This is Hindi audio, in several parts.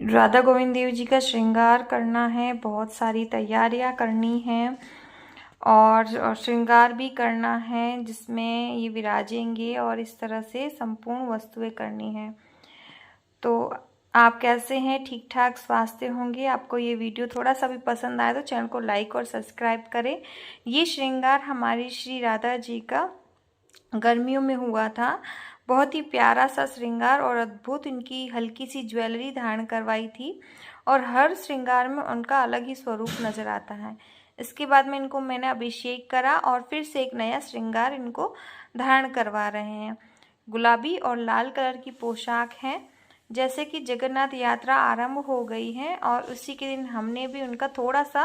राधा गोविंद देव जी का श्रृंगार करना है, बहुत सारी तैयारियां करनी हैं और श्रृंगार भी करना है जिसमें ये विराजेंगे और इस तरह से संपूर्ण वस्तुएं करनी हैं। तो आप कैसे हैं? ठीक ठाक स्वास्थ्य होंगे। आपको ये वीडियो थोड़ा सा भी पसंद आए तो चैनल को लाइक और सब्सक्राइब करें। ये श्रृंगार हमारी श्री राधा जी का गर्मियों में हुआ था। बहुत ही प्यारा सा श्रृंगार और अद्भुत इनकी हल्की सी ज्वेलरी धारण करवाई थी और हर श्रृंगार में उनका अलग ही स्वरूप नजर आता है। इसके बाद में इनको मैंने अभिषेक करा और फिर से एक नया श्रृंगार इनको धारण करवा रहे हैं। गुलाबी और लाल कलर की पोशाक है। जैसे कि जगन्नाथ यात्रा आरंभ हो गई है और उसी के दिन हमने भी उनका थोड़ा सा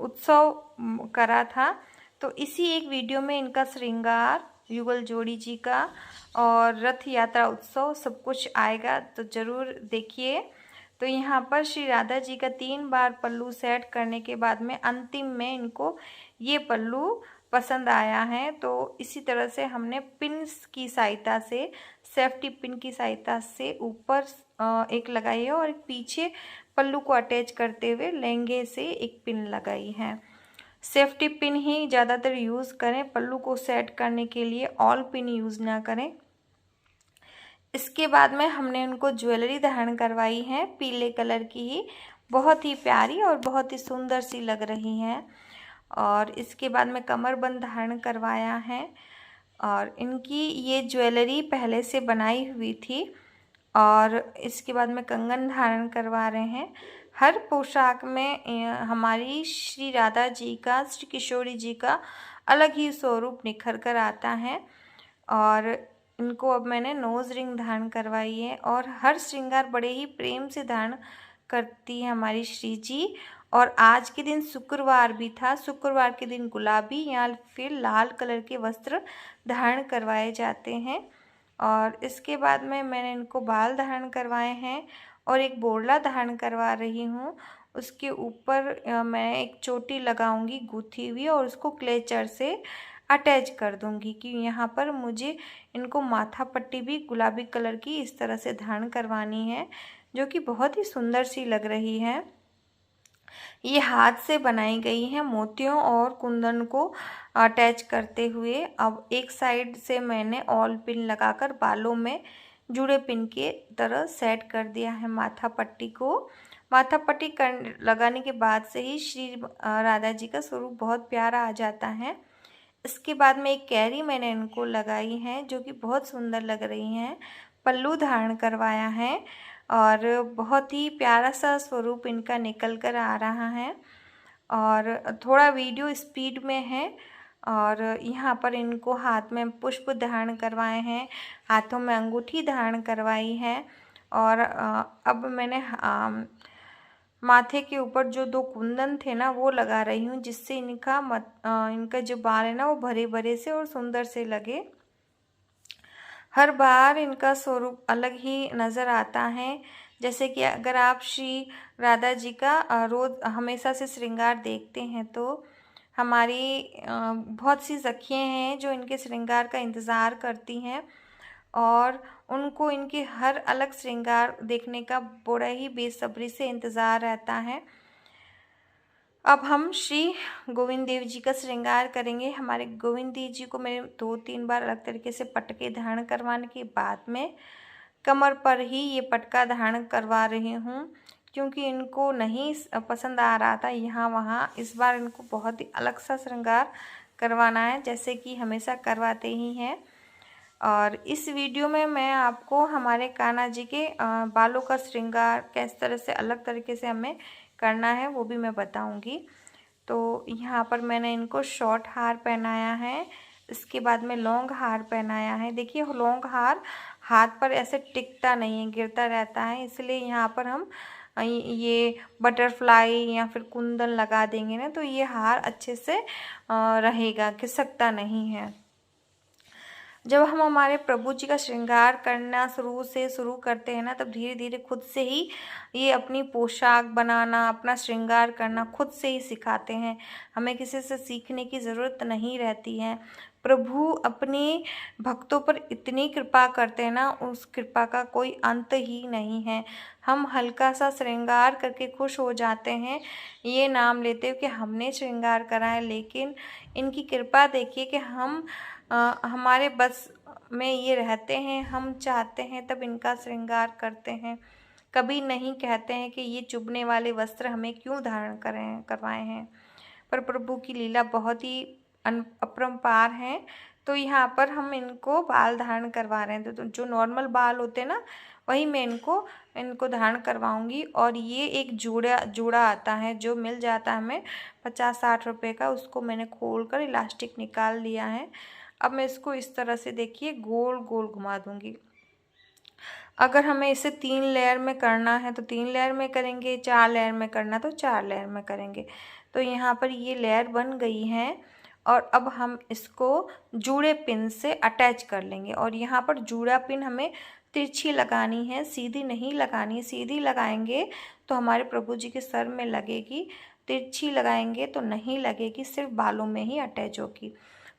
उत्सव करा था। तो इसी एक वीडियो में इनका श्रृंगार, युगल जोड़ी जी का और रथ यात्रा उत्सव सब कुछ आएगा, तो ज़रूर देखिए। तो यहाँ पर श्री राधा जी का 3 बार पल्लू सेट करने के बाद में अंतिम में इनको ये पल्लू पसंद आया है। तो इसी तरह से हमने पिन की सहायता से, सेफ्टी पिन की सहायता से ऊपर एक लगाई है और एक पीछे पल्लू को अटैच करते हुए लहंगे से एक पिन लगाई है। सेफ्टी पिन ही ज़्यादातर यूज़ करें, पल्लू को सेट करने के लिए ऑल पिन यूज़ ना करें। इसके बाद में हमने उनको ज्वेलरी धारण करवाई है, पीले कलर की ही, बहुत ही प्यारी और बहुत ही सुंदर सी लग रही हैं। और इसके बाद में कमरबंद धारण करवाया है और इनकी ये ज्वेलरी पहले से बनाई हुई थी। और इसके बाद में कंगन धारण करवा रहे हैं। हर पोशाक में हमारी श्री राधा जी का, श्री किशोरी जी का अलग ही स्वरूप निखर कर आता है। और इनको अब मैंने नोज रिंग धारण करवाई है और हर श्रृंगार बड़े ही प्रेम से धारण करती है हमारी श्री जी। और आज के दिन शुक्रवार भी था। शुक्रवार के दिन गुलाबी या फिर लाल कलर के वस्त्र धारण करवाए जाते हैं। और इसके बाद में मैंने इनको बाल धारण करवाए हैं और एक बोरला धारण करवा रही हूँ। उसके ऊपर मैं एक चोटी लगाऊंगी गूंथी हुई और उसको क्लेचर से अटैच कर दूंगी कि यहाँ पर मुझे इनको माथा पट्टी भी गुलाबी कलर की इस तरह से धारण करवानी है, जो कि बहुत ही सुंदर सी लग रही है। ये हाथ से बनाई गई है, मोतियों और कुंदन को अटैच करते हुए। अब एक साइड से मैंने ऑल पिन लगाकर बालों में जुड़े पिन के तरह सेट कर दिया है माथा पट्टी को। माथा पट्टी कर लगाने के बाद से ही श्री राधा जी का स्वरूप बहुत प्यारा आ जाता है। इसके बाद में एक कैरी मैंने इनको लगाई है जो कि बहुत सुंदर लग रही हैं। पल्लू धारण करवाया है और बहुत ही प्यारा सा स्वरूप इनका निकल कर आ रहा है। और थोड़ा वीडियो स्पीड में है। और यहाँ पर इनको हाथ में पुष्प धारण करवाए हैं, हाथों में अंगूठी धारण करवाई है। और अब मैंने माथे के ऊपर जो 2 कुंदन थे ना वो लगा रही हूँ, जिससे इनका जो बाल है ना वो भरे भरे से और सुंदर से लगे। हर बार इनका स्वरूप अलग ही नज़र आता है। जैसे कि अगर आप श्री राधा जी का रोज़ हमेशा से श्रृंगार देखते हैं तो हमारी बहुत सी सखियाँ हैं जो इनके श्रृंगार का इंतज़ार करती हैं और उनको इनके हर अलग श्रृंगार देखने का बड़ा ही बेसब्री से इंतज़ार रहता है। अब हम श्री गोविंद देव जी का श्रृंगार करेंगे। हमारे गोविंद देव जी को मैंने 2-3 बार अलग तरीके से पटके धारण करवाने के बाद में कमर पर ही ये पटका धारण करवा रही हूँ, क्योंकि इनको नहीं पसंद आ रहा था यहाँ वहाँ। इस बार इनको बहुत ही अलग सा श्रृंगार करवाना है, जैसे कि हमेशा करवाते ही हैं। और इस वीडियो में मैं आपको हमारे कान्हा जी के बालों का श्रृंगार किस तरह से अलग तरीके से हमें करना है वो भी मैं बताऊंगी। तो यहाँ पर मैंने इनको शॉर्ट हार पहनाया है, इसके बाद में लॉन्ग हार पहनाया है। देखिए लॉन्ग हार हाथ पर ऐसे टिकता नहीं है, गिरता रहता है, इसलिए यहाँ पर हम ये बटरफ्लाई या फिर कुंदन लगा देंगे ना तो ये हार अच्छे से रहेगा, खिसकता नहीं है। जब हम हमारे प्रभु जी का श्रृंगार करना शुरू करते हैं ना, तब धीरे धीरे खुद से ही ये अपनी पोशाक बनाना, अपना श्रृंगार करना खुद से ही सिखाते हैं। हमें किसी से सीखने की ज़रूरत नहीं रहती है। प्रभु अपने भक्तों पर इतनी कृपा करते हैं ना, उस कृपा का कोई अंत ही नहीं है। हम हल्का सा श्रृंगार करके खुश हो जाते हैं, ये नाम लेते हो कि हमने श्रृंगार करा है, लेकिन इनकी कृपा देखिए कि हम हमारे बस में ये रहते हैं, हम चाहते हैं तब इनका श्रृंगार करते हैं। कभी नहीं कहते हैं कि ये चुभने वाले वस्त्र हमें क्यों धारण करवाए हैं। पर प्रभु की लीला बहुत ही अपरंपार है। तो यहाँ पर हम इनको बाल धारण करवा रहे हैं, तो जो नॉर्मल बाल होते हैं ना, वही मैं इनको धारण करवाऊंगी। और ये एक जूड़ा आता है जो मिल जाता है हमें 50-60 रुपए का, उसको मैंने खोल कर इलास्टिक निकाल लिया है। अब मैं इसको इस तरह से देखिए गोल गोल घुमा दूंगी। अगर हमें इसे 3 लेयर में करना है तो 3 लेयर में करेंगे, 4 लेयर में करना तो 4 लेयर में करेंगे। तो यहाँ पर ये लेयर बन गई है और अब हम इसको जूड़े पिन से अटैच कर लेंगे। और यहाँ पर जूड़ा पिन हमें तिरछी लगानी है, सीधी नहीं लगानी है। सीधी लगाएंगे तो हमारे प्रभु जी के सर में लगेगी, तिरछी लगाएंगे तो नहीं लगेगी, सिर्फ बालों में ही अटैच होगी।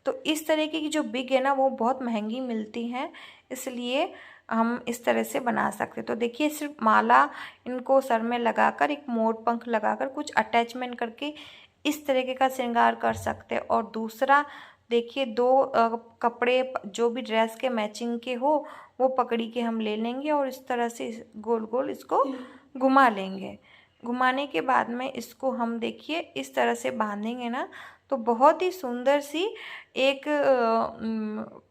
तो इस तरीके की जो बिग है ना, वो बहुत महंगी मिलती हैं, इसलिए हम इस तरह से बना सकते। तो देखिए सिर्फ माला इनको सर में लगाकर, एक मोर पंख लगाकर, कुछ अटैचमेंट करके इस तरीके का श्रृंगार कर सकते हैं। और दूसरा देखिए 2 कपड़े जो भी ड्रेस के मैचिंग के हो वो पकड़ी के हम ले लेंगे और इस तरह से गोल गोल इसको घुमा लेंगे। घुमाने के बाद में इसको हम देखिए इस तरह से बांधेंगे ना, तो बहुत ही सुंदर सी एक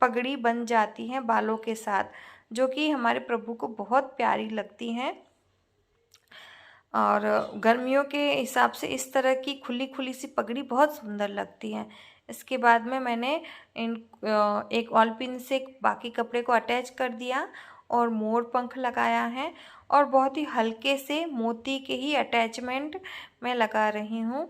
पगड़ी बन जाती है बालों के साथ, जो कि हमारे प्रभु को बहुत प्यारी लगती हैं। और गर्मियों के हिसाब से इस तरह की खुली खुली सी पगड़ी बहुत सुंदर लगती है। इसके बाद में मैंने एक ऑल पिन से बाकी कपड़े को अटैच कर दिया और मोर पंख लगाया है और बहुत ही हल्के से मोती के ही अटैचमेंट मैं लगा रही हूँ।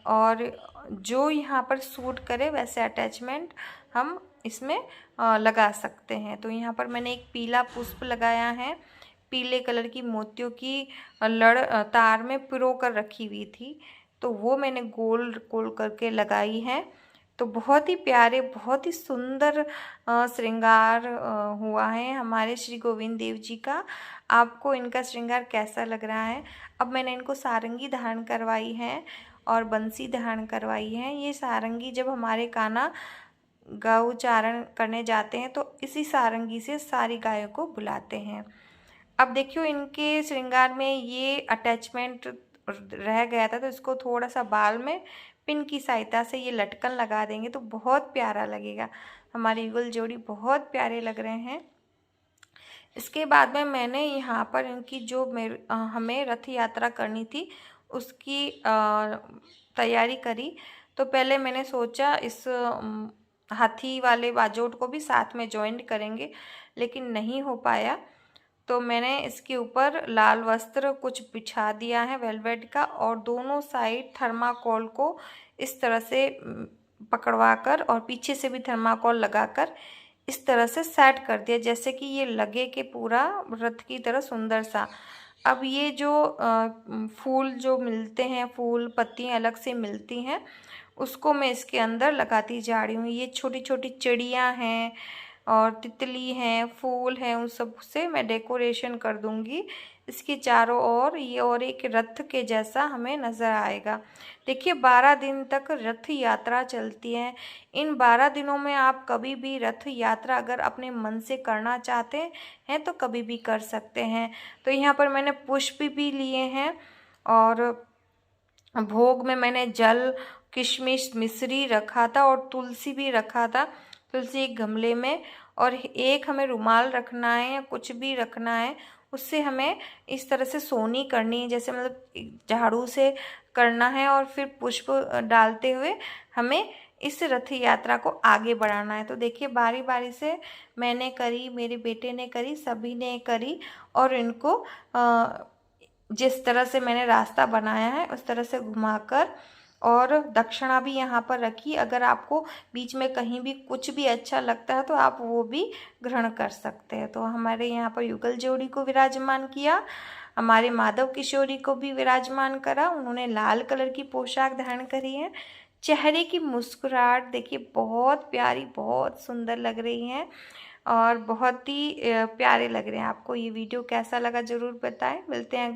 और जो यहाँ पर सूट करे वैसे अटैचमेंट हम इसमें लगा सकते हैं। तो यहाँ पर मैंने एक पीला पुष्प लगाया है, पीले कलर की मोतियों की लड़ तार में पिरो कर रखी हुई थी, तो वो मैंने गोल गोल करके लगाई है। तो बहुत ही प्यारे, बहुत ही सुंदर श्रृंगार हुआ है हमारे श्री गोविंद देव जी का। आपको इनका श्रृंगार कैसा लग रहा है? अब मैंने इनको सारंगी धारण करवाई है और बंसी धारण करवाई है। ये सारंगी जब हमारे कान्हा गौ चारण करने जाते हैं तो इसी सारंगी से सारी गायों को बुलाते हैं। अब देखियो इनके श्रृंगार में ये अटैचमेंट रह गया था, तो इसको थोड़ा सा बाल में पिन की सहायता से ये लटकन लगा देंगे तो बहुत प्यारा लगेगा। हमारी युगल जोड़ी बहुत प्यारे लग रहे हैं। इसके बाद में मैंने यहाँ पर इनकी जो हमें रथ यात्रा करनी थी उसकी तैयारी करी। तो पहले मैंने सोचा इस हाथी वाले बाजोट को भी साथ में ज्वाइन करेंगे, लेकिन नहीं हो पाया। तो मैंने इसके ऊपर लाल वस्त्र कुछ बिछा दिया है वेलवेट का और दोनों साइड थर्माकोल को इस तरह से पकड़वा कर और पीछे से भी थर्माकोल लगाकर इस तरह से सेट कर दिया, जैसे कि ये लगे कि पूरा रथ की तरह सुंदर सा। अब ये जो फूल जो मिलते हैं, फूल पत्तियाँ अलग से मिलती हैं, उसको मैं इसके अंदर लगाती जा रही हूँ। ये छोटी छोटी चिड़ियाँ हैं और तितली हैं, फूल हैं, उन सब से मैं डेकोरेशन कर दूंगी इसके चारों ओर। ये और एक रथ के जैसा हमें नज़र आएगा। देखिए 12 दिन तक रथ यात्रा चलती है। इन 12 दिनों में आप कभी भी रथ यात्रा अगर अपने मन से करना चाहते हैं तो कभी भी कर सकते हैं। तो यहाँ पर मैंने पुष्प भी लिए हैं और भोग में मैंने जल, किशमिश, मिश्री रखा था और तुलसी भी रखा था। तुलसी एक गमले में, और एक हमें रुमाल रखना है या कुछ भी रखना है, उससे हमें इस तरह से सोनी करनी है, जैसे मतलब झाड़ू से करना है और फिर पुष्प डालते हुए हमें इस रथ यात्रा को आगे बढ़ाना है। तो देखिए बारी बारी से मैंने करी, मेरे बेटे ने करी, सभी ने करी और इनको जिस तरह से मैंने रास्ता बनाया है उस तरह से घुमाकर और दक्षिणा भी यहाँ पर रखी। अगर आपको बीच में कहीं भी कुछ भी अच्छा लगता है तो आप वो भी ग्रहण कर सकते हैं। तो हमारे यहाँ पर युगल जोड़ी को विराजमान किया, हमारे माधव किशोरी को भी विराजमान करा। उन्होंने लाल कलर की पोशाक धारण करी है, चेहरे की मुस्कुराहट देखिए बहुत प्यारी, बहुत सुंदर लग रही हैं और बहुत ही प्यारे लग रहे हैं। आपको ये वीडियो कैसा लगा ज़रूर बताएं। मिलते हैं अगले